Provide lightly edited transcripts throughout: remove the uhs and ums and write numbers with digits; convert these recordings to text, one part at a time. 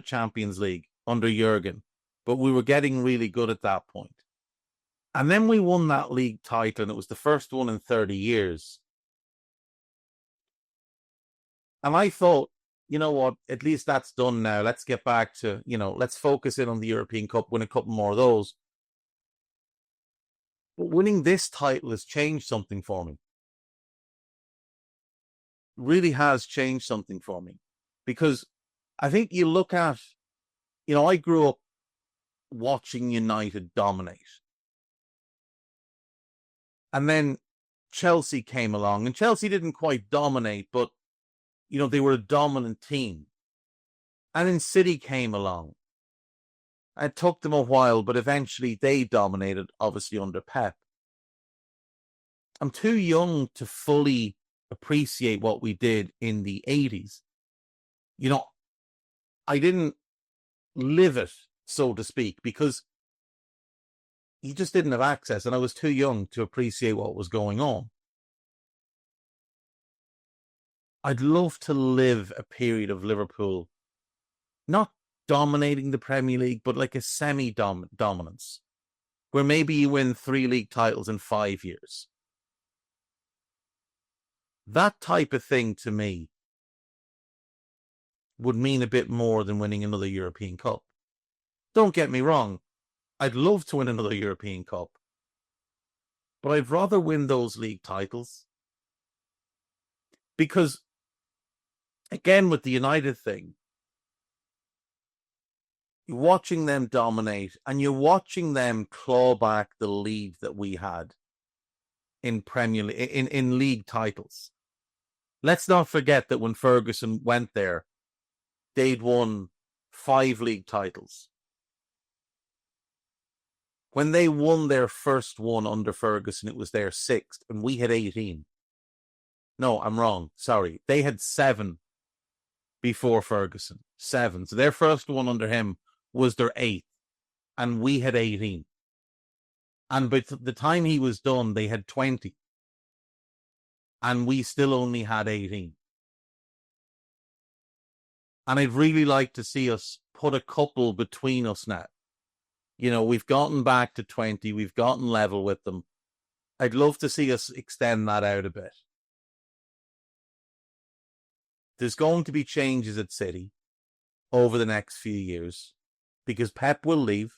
Champions League under Jurgen, but we were getting really good at that point. And then we won that league title, and it was the first one in 30 years. And I thought, you know what, at least that's done now. Let's get back to, let's focus in on the European Cup, win a couple more of those. But winning this title has changed something for me. Really has changed something for me. Because I think you look at, I grew up watching United dominate. And then Chelsea came along, and Chelsea didn't quite dominate, but, they were a dominant team. And then City came along. It took them a while, but eventually they dominated, obviously, under Pep. I'm too young to fully appreciate what we did in the 80s. I didn't live it, so to speak, because you just didn't have access, and I was too young to appreciate what was going on. I'd love to live a period of Liverpool, not dominating the Premier League, but like a semi-dominance, where maybe you win 3 league titles in 5 years. That type of thing, to me, would mean a bit more than winning another European Cup. Don't get me wrong, I'd love to win another European Cup, but I'd rather win those league titles. Because, again, with the United thing, you're watching them dominate, and you're watching them claw back the lead that we had in Premier League, in league titles. Let's not forget that when Ferguson went there, they'd won 5 league titles. When they won their first one under Ferguson, it was their 6th, and we had 18. No, I'm wrong. Sorry. They had 7 before Ferguson. 7. So their first one under him was their 8th, and we had 18. And by the time he was done, they had 20. And we still only had 18. And I'd really like to see us put a couple between us now. We've gotten back to 20. We've gotten level with them. I'd love to see us extend that out a bit. There's going to be changes at City over the next few years because Pep will leave.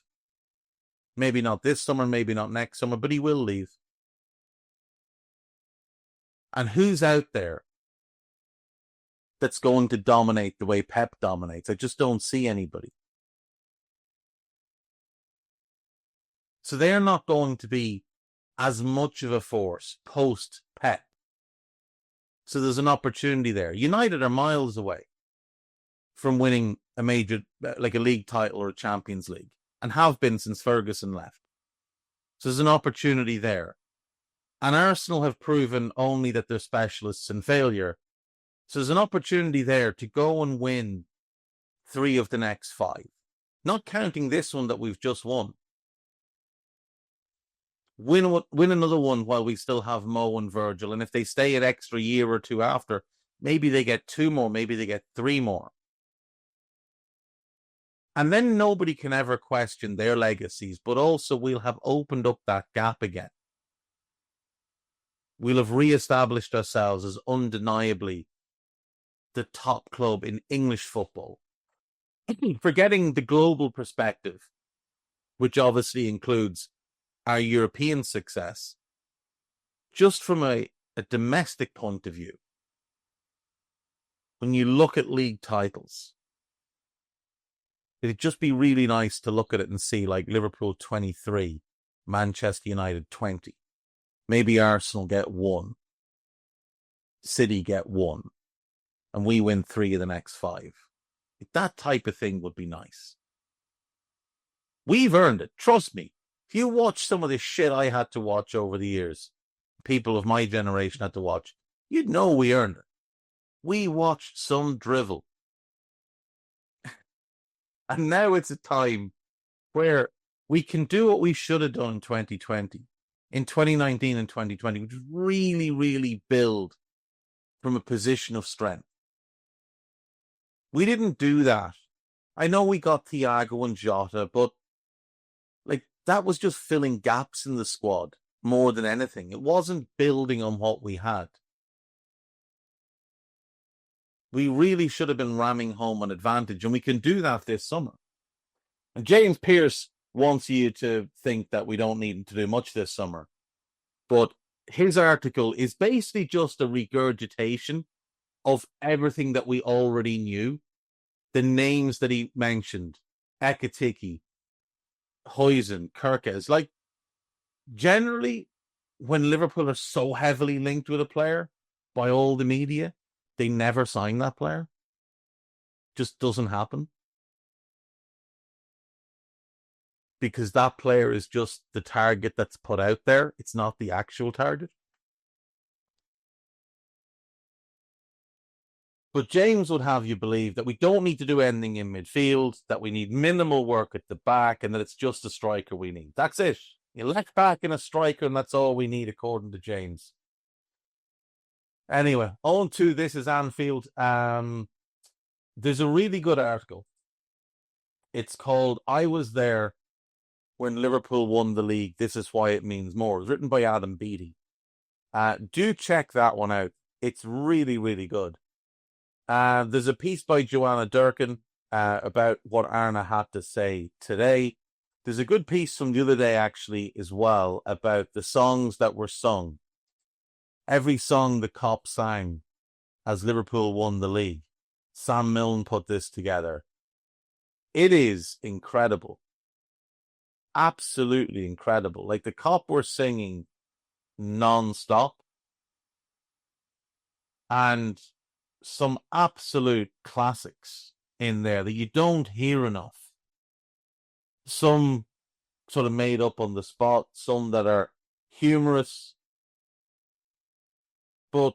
Maybe not this summer, maybe not next summer, but he will leave. And who's out there that's going to dominate the way Pep dominates? I just don't see anybody. So they're not going to be as much of a force post-Pep. So there's an opportunity there. United are miles away from winning a major, like a league title or a Champions League, and have been since Ferguson left. So there's an opportunity there. And Arsenal have proven only that they're specialists in failure. So there's an opportunity there to go and win 3 of the next 5. Not counting this one that we've just won. Win another one while we still have Mo and Virgil. And if they stay an extra year or 2 after, maybe they get 2 more, maybe they get 3 more. And then nobody can ever question their legacies, but also we'll have opened up that gap again. We'll have re-established ourselves as undeniably the top club in English football. Forgetting the global perspective, which obviously includes our European success, just from a domestic point of view, when you look at league titles, it'd just be really nice to look at it and see like Liverpool 23, Manchester United 20. Maybe Arsenal get 1, City get 1, and we win 3 of the next 5. That type of thing would be nice. We've earned it. Trust me. If you watch some of the shit I had to watch over the years, people of my generation had to watch, you'd know we earned it. We watched some drivel. And now it's a time where we can do what we should have done in 2020, in 2019 and 2020, which is really, really build from a position of strength. We didn't do that I know we got Thiago and Jota, but like that was just filling gaps in the squad more than anything. It wasn't building on what we had. We really should have been ramming home an advantage, and we can do that this summer. And James Pearce wants you to think that we don't need to do much this summer. But his article is basically just a regurgitation of everything that we already knew. The names that he mentioned, Ekitike, Huijsen, Kerkez. Like, generally, when Liverpool are so heavily linked with a player by all the media, they never sign that player. Just doesn't happen. Because that player is just the target that's put out there. It's not the actual target. But James would have you believe that we don't need to do anything in midfield, that we need minimal work at the back, and that it's just a striker we need. That's it. You left back in a striker, and that's all we need, according to James. Anyway, on to This Is Anfield. There's a really good article. It's called I Was There When Liverpool Won the League. This Is Why It Means More. It's written by Adam Beattie. Do check that one out. It's really, really good. There's a piece by Joanna Durkin about what Arne had to say today. There's a good piece from the other day, actually, as well, about the songs that were sung. Every song the Kop sang as Liverpool won the league. Sam Milne put this together. It is incredible. Absolutely incredible. Like, the Kop were singing non-stop. And some absolute classics in there that you don't hear enough. Some sort of made up on the spot, some that are humorous. But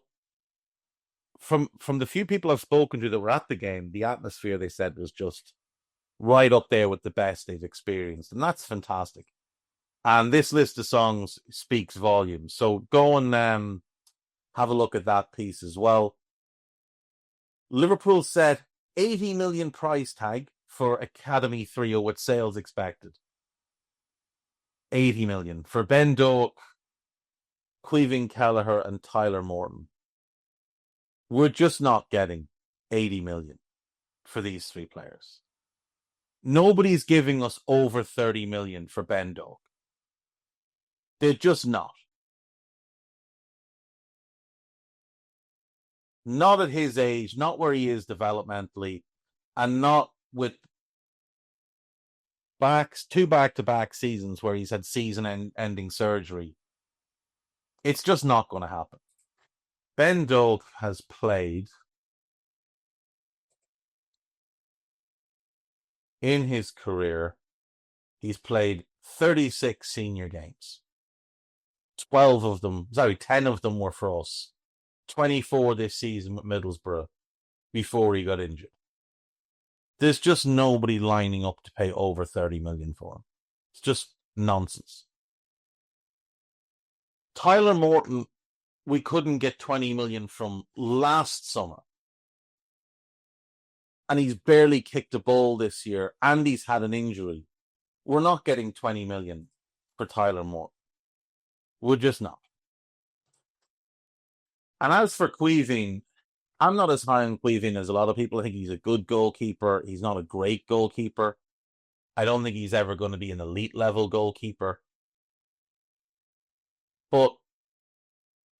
from the few people I've spoken to that were at the game, the atmosphere, they said, was just right up there with the best they've experienced. And that's fantastic. And this list of songs speaks volumes. So go and have a look at that piece as well. Liverpool set 80 million price tag for Academy 3 with sales expected. 80 million for Ben Doak, Caoimhin Kelleher and Tyler Morton. We're just not getting 80 million for these three players. Nobody's giving us over 30 million for Ben Doak. They're just not. Not at his age, not where he is developmentally, and not with two back-to-back seasons where he's had season-ending surgery. It's just not going to happen. Ben Doak has played in his career, he's played 36 senior games. 10 of them were for us. 24 this season with Middlesbrough before he got injured. There's just nobody lining up to pay over 30 million for him. It's just nonsense. Tyler Morton, we couldn't get 20 million from last summer. And he's barely kicked a ball this year, and he's had an injury. We're not getting 20 million for Tyler Morton. We're just not. And as for Caoimhin, I'm not as high on Caoimhin as a lot of people. I think he's a good goalkeeper. He's not a great goalkeeper. I don't think he's ever going to be an elite level goalkeeper. But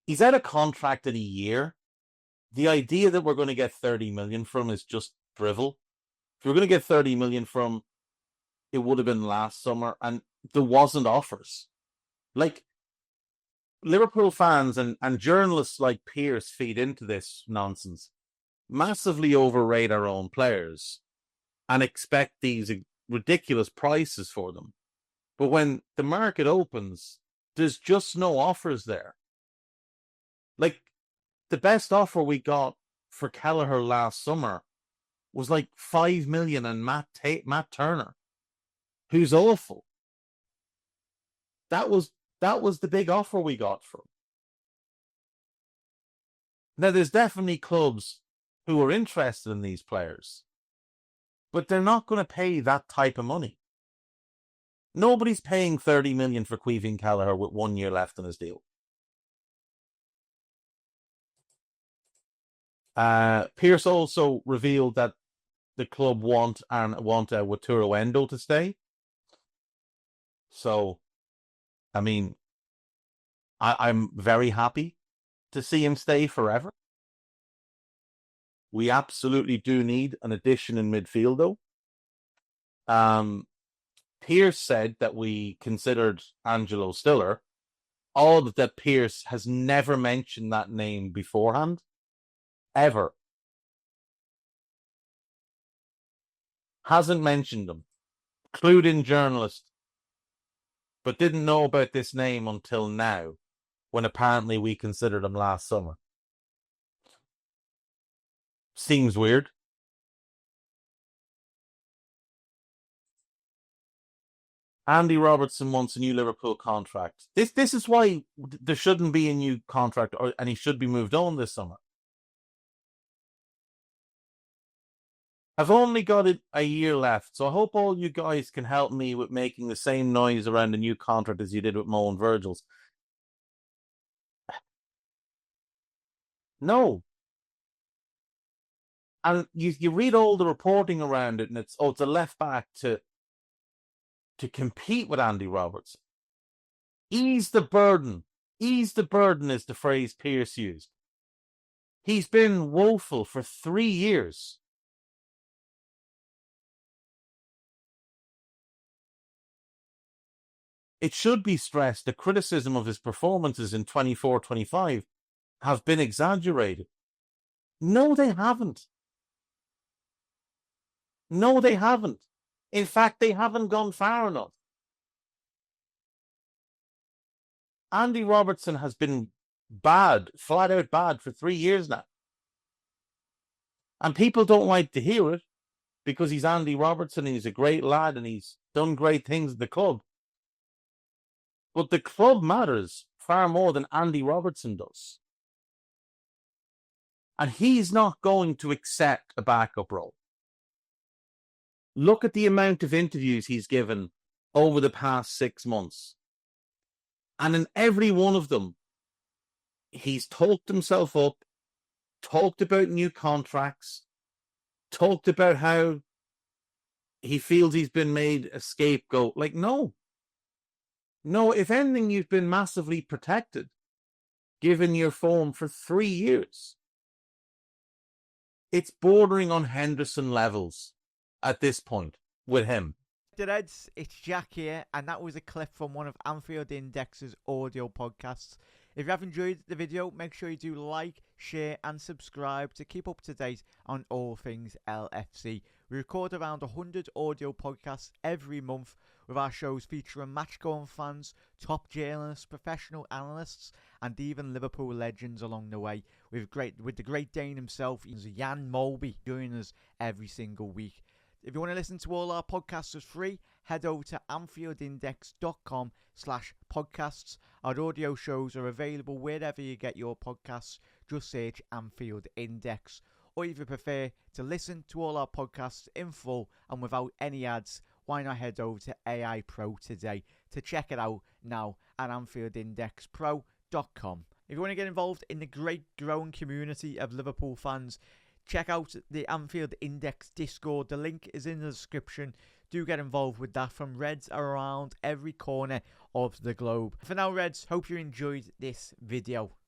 he's out of contract in a year. The idea that we're going to get 30 million from is just drivel. If we're going to get 30 million from, it would have been last summer, and there wasn't offers. Like, Liverpool fans and journalists like Pearce feed into this nonsense, massively overrate our own players and expect these ridiculous prices for them. But when the market opens, there's just no offers there. Like, the best offer we got for Kelleher last summer was like 5 million and Matt Turner, who's awful. That was the big offer we got for him. Now, there's definitely clubs who are interested in these players. But they're not going to pay that type of money. Nobody's paying 30 million for Queeveen Callagher with 1 year left on his deal. Pierce also revealed that the club want Wataru Endo to stay. So, I mean, I'm very happy to see him stay forever. We absolutely do need an addition in midfield, though. Pierce said that we considered Angelo Stiller. Odd that Pierce has never mentioned that name beforehand. Ever. Hasn't mentioned him. Clued in journalist. But didn't know about this name until now, when apparently we considered him last summer. Seems weird. Andy Robertson wants a new Liverpool contract. This is why there shouldn't be a new contract, and he should be moved on this summer. I've only got a year left, so I hope all you guys can help me with making the same noise around a new contract as you did with Mo and Virgil's. No. And you read all the reporting around it, and it's a left back to compete with Andy Robertson. Ease the burden. Ease the burden is the phrase Pierce used. He's been woeful for 3 years. It should be stressed that criticism of his performances in 24-25 have been exaggerated. No, they haven't. No, they haven't. In fact, they haven't gone far enough. Andy Robertson has been bad, flat out bad, for 3 years now. And people don't like to hear it because he's Andy Robertson and he's a great lad and he's done great things at the club. But the club matters far more than Andy Robertson does. And he's not going to accept a backup role. Look at the amount of interviews he's given over the past 6 months. And in every one of them, he's talked himself up, talked about new contracts, talked about how he feels he's been made a scapegoat. Like, no. No, if anything, you've been massively protected, given your form for 3 years. It's bordering on Henderson levels at this point with him. Reds, it's Jack here, and that was a clip from one of Anfield Index's audio podcasts. If you have enjoyed the video, make sure you do like, share and subscribe to keep up to date on all things LFC. We record around 100 audio podcasts every month, with our shows featuring match-going fans, top journalists, professional analysts and even Liverpool legends along the way. With the Great Dane himself, Jan Molby, joining us every single week. If you want to listen to all our podcasts for free, head over to AnfieldIndex.com/podcasts. Our audio shows are available wherever you get your podcasts. Just search Anfield Index. Or if you prefer to listen to all our podcasts in full and without any ads, why not head over to AI Pro today to check it out now at AnfieldIndexPro.com. If you want to get involved in the great growing community of Liverpool fans, check out the Anfield Index Discord. The link is in the description. Do get involved with that from Reds around every corner of the globe. For now, Reds, hope you enjoyed this video.